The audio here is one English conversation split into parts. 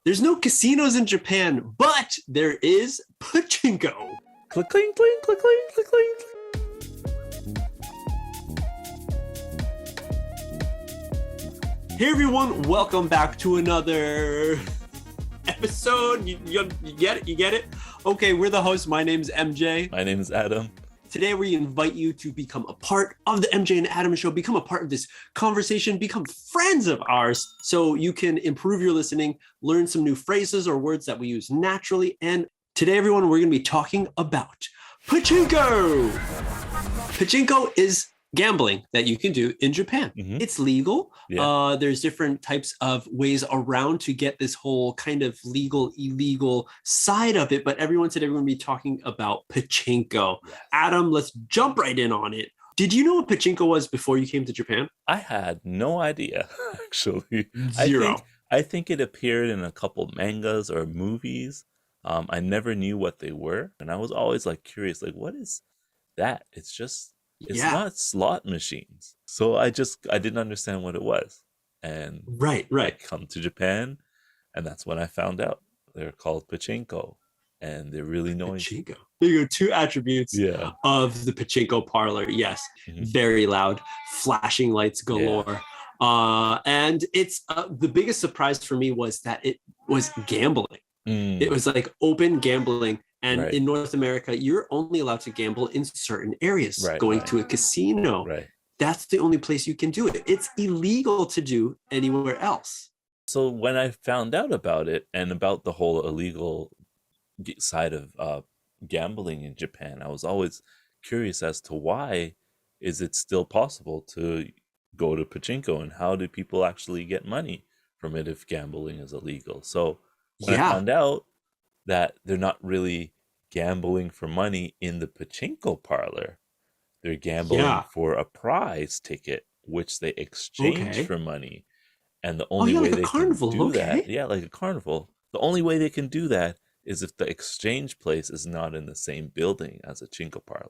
There's no casinos in Japan, but there is pachinko. Click, cling, cling, click, cling, click, cling. Hey everyone, welcome back to another episode. You get it? You get it? Okay, we're the hosts. My name's MJ. My name is Adam. Today we invite you to become a part of the MJ and Adam show, become a part of this conversation, become friends of ours so you can improve your listening, learn some new phrases or words that we use naturally. And today, everyone, we're going to be talking about pachinko. Pachinko is gambling that you can do in Japan. Mm-hmm. It's legal. Yeah. There's different types of ways around to get this whole kind of legal, illegal side of it. But everyone today, we're going to be talking about pachinko. Yes. Adam, let's jump right in on it. Did you know what pachinko was before you came to Japan? I had no idea, actually. Zero. I think it appeared in a couple mangas or movies. I never knew what they were. And I was always curious, what is that? It's not slot machines. So I didn't understand what it was. And right. I come to Japan, and that's when I found out. They're called pachinko, and they're really noisy. Pachinko. There you go, two attributes of the pachinko parlor. Yes, very loud, flashing lights galore. Yeah. And it's the biggest surprise for me was that it was gambling. It was open gambling. And in North America, you're only allowed to gamble in certain areas. Going to a casino, that's the only place you can do it. It's illegal to do anywhere else. So when I found out about it and about the whole illegal side of gambling in Japan, I was always curious as to why is it still possible to go to pachinko, and how do people actually get money from it if gambling is illegal? So when I found out that they're not really gambling for money in the pachinko parlor. They're gambling for a prize ticket, which they exchange for money. And the only way they can do that, like a carnival, the only way they can do that is if the exchange place is not in the same building as a pachinko parlor.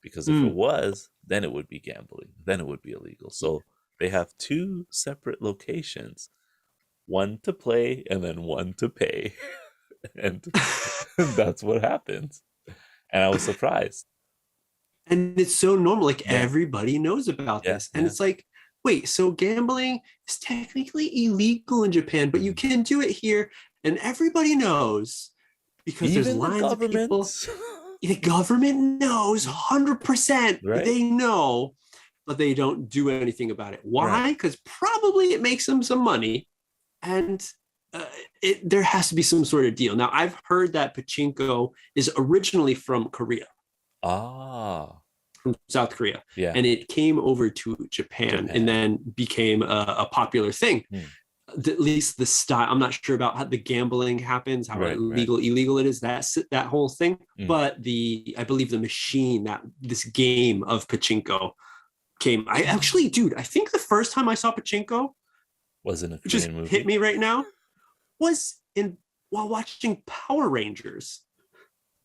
Because if it was, then it would be gambling. Then it would be illegal. So they have two separate locations, one to play and then one to pay. And that's what happens. And I was surprised. And it's so normal. Everybody knows about this. And it's wait, so gambling is technically illegal in Japan, but you can do it here. And everybody knows because even there's lines of people. The government knows 100%. They know, but they don't do anything about it. Why? Because probably it makes them some money. And there has to be some sort of deal. Now, I've heard that pachinko is originally from Korea. From South Korea. Yeah. And it came over to Japan and then became a popular thing. At least the style. I'm not sure about how the gambling happens, how illegal it is, that whole thing. But I believe the machine, this game of pachinko came. I think the first time I saw pachinko was in a Korean just movie. Hit me right now. Was while watching Power Rangers.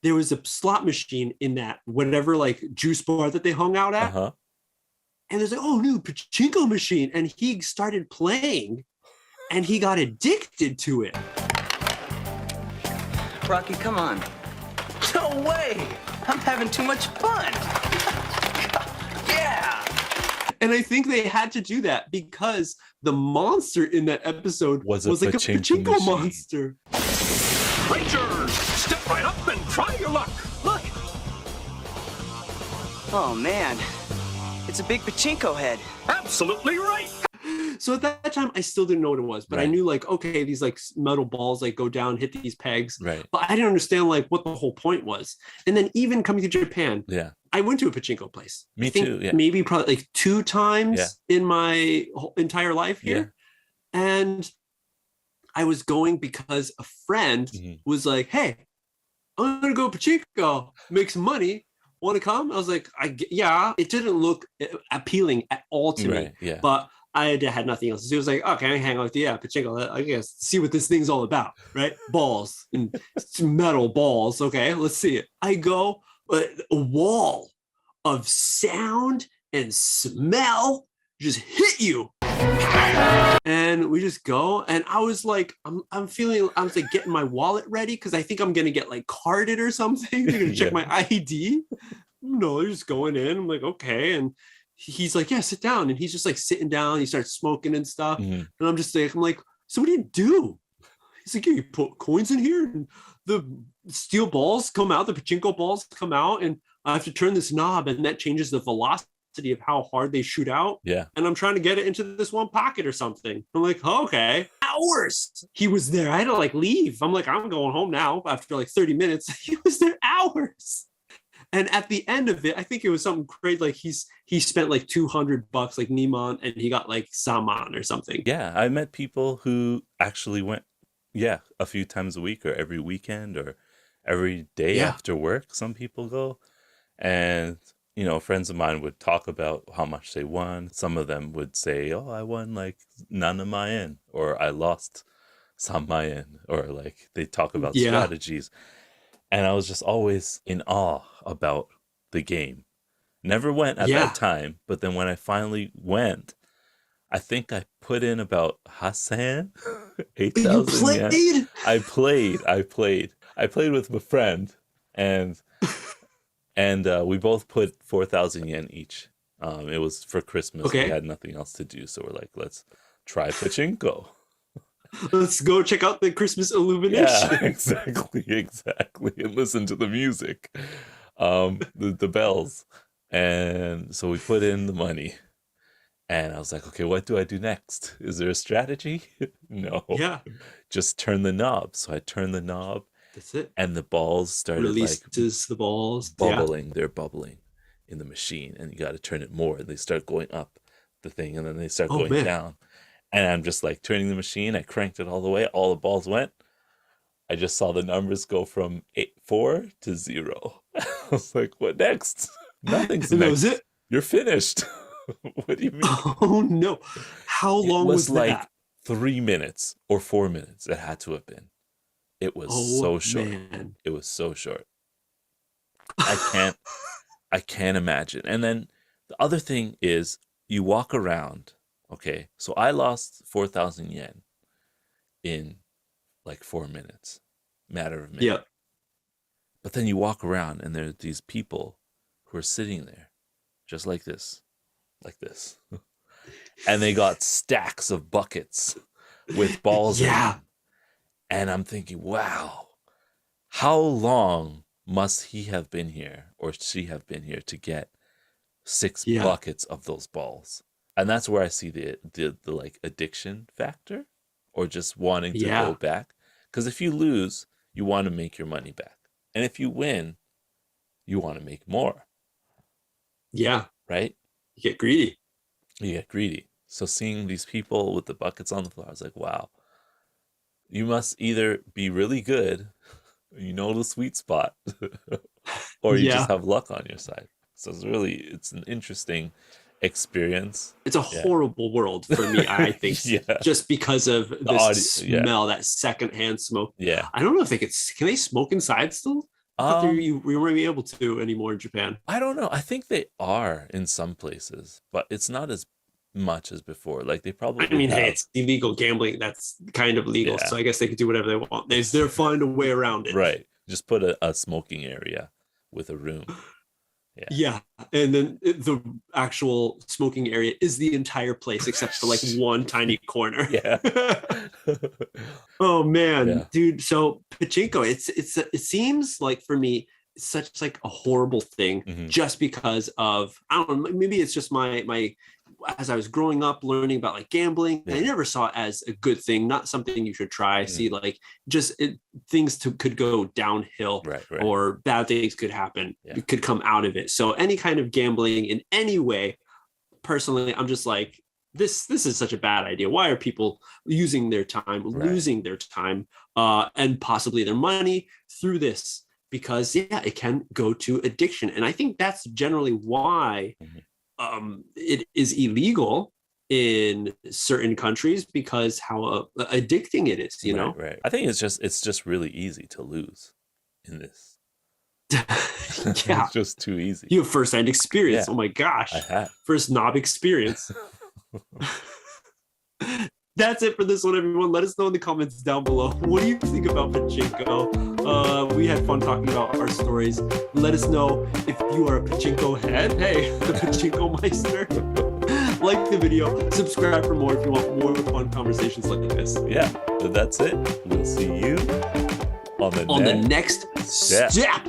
There was a slot machine in that whatever juice bar that they hung out at. And there's new pachinko machine. And he started playing and he got addicted to it. Rocky, come on. No way. I'm having too much fun. Yeah. And I think they had to do that because the monster in that episode was a pachinko monster. Rangers, step right up and try your luck. Look. Oh, man. It's a big pachinko head. Absolutely right. So at that time, I still didn't know what it was, but I knew these metal balls go down, hit these pegs. But I didn't understand what the whole point was. And then even coming to Japan, I went to a pachinko place. Me too. Yeah. Maybe probably 2 times in my whole entire life here. And I was going because a friend was like, "Hey, I'm going to go pachinko, make some money. Want to come?" I was like, yeah. It didn't look appealing at all to me. Yeah. But I had nothing else. So he was like, "Okay, I hang out with you. Yeah, pachinko. I guess see what this thing's all about, right? Balls and metal balls. Okay, let's see it." I go, a wall of sound and smell just hit you. And we just go, and I was like, I'm feeling, I was like getting my wallet ready because I think I'm gonna get like carded or something. They're gonna check my ID. No, they're just going in. I'm like, okay. And he's like, yeah, sit down. And he's just like sitting down. He starts smoking and stuff. And I'm just like, so what do you do? He's like, yeah, you put coins in here, and the steel balls come out, the pachinko balls come out, and I have to turn this knob, and that changes the velocity of how hard they shoot out. Yeah. And I'm trying to get it into this one pocket or something. I'm like, oh, okay. Hours. He was there. I had to like leave. I'm like, I'm going home now after like 30 minutes. He was there hours. And at the end of it, I think it was something crazy. Like he spent like $200 like Niman, and he got like Saman or something. Yeah. I met people who actually went, a few times a week or every weekend or every day after work. Some people go, and friends of mine would talk about how much they won. Some of them would say, oh, I won like nanamayen, or I lost samayen, or like they talk about strategies. And I was just always in awe about the game. Never went at that time, but then when I finally went, I think I put in about Hassan, 8,000 yen. I played. I played with my friend, and we both put 4,000 yen each. It was for Christmas. Okay. We had nothing else to do, so we're like, let's try pachinko. Let's go check out the Christmas illumination. Yeah, exactly, and listen to the music, the bells. And so we put in the money, and I was like, okay, what do I do next? Is there a strategy? No. Yeah. Just turn the knob. So I turned the knob. That's it. And the balls started Releases the balls. bubbling. They're bubbling in the machine, and you got to turn it more. And they start going up the thing, and then they start going down. And I'm just like turning the machine. I cranked it all the way. All the balls went. I just saw the numbers go from 4 to 0. I was like, what next? Nothing's next. That was it. You're finished. What do you mean? Oh no. How long was like that? 3 minutes or 4 minutes. It had to have been. It was so short. Man. It was so short. I can't imagine. And then the other thing is you walk around. Okay, so I lost 4,000 yen in like 4 minutes, matter of minutes. Yeah. But then you walk around, and there are these people who are sitting there just like this, and they got stacks of buckets with balls in them. And I'm thinking, wow, how long must he have been here or she have been here to get 6 buckets of those balls? And that's where I see the like addiction factor, or just wanting to go back. Because if you lose, you want to make your money back. And if you win, you want to make more. Yeah. Right? You get greedy. So seeing these people with the buckets on the floor, I was like, wow, you must either be really good, the sweet spot, or you just have luck on your side. So it's an interesting experience. It's a horrible world for me, I think. Just because of the smell, that secondhand smoke. Yeah. I don't know if can they smoke inside still? I thought you weren't able to anymore in Japan. I don't know. I think they are in some places, but it's not as much as before. Like they probably hey, it's illegal gambling. That's kind of legal. So I guess they could do whatever they want. They're find a way around it. Right. Just put a smoking area with a room. Yeah. And then the actual smoking area is the entire place except for like one tiny corner. Yeah. Oh man, dude. So pachinko, it seems like for me, it's such like a horrible thing just because of, I don't know, maybe it's just my as I was growing up learning about like gambling, I never saw it as a good thing, not something you should try. See, like things could go downhill, right. or bad things could happen, could come out of it. So any kind of gambling in any way, personally, I'm just like, this is such a bad idea. Why are people using their time, losing their time, and possibly their money through this? Because it can go to addiction. And I think that's generally why it is illegal in certain countries, because how addicting it is, you know? Right. I think it's just really easy to lose in this. It's just too easy. You have first-hand experience. Oh my gosh. I have. First knob experience. That's it for this one, everyone. Let us know in the comments down below. What do you think about pachinko? We had fun talking about our stories. Let us know if you are a pachinko head. Hey, the pachinko meister. Like the video, subscribe for more if you want more fun conversations like this. Yeah, but that's it. We'll see you on the next step.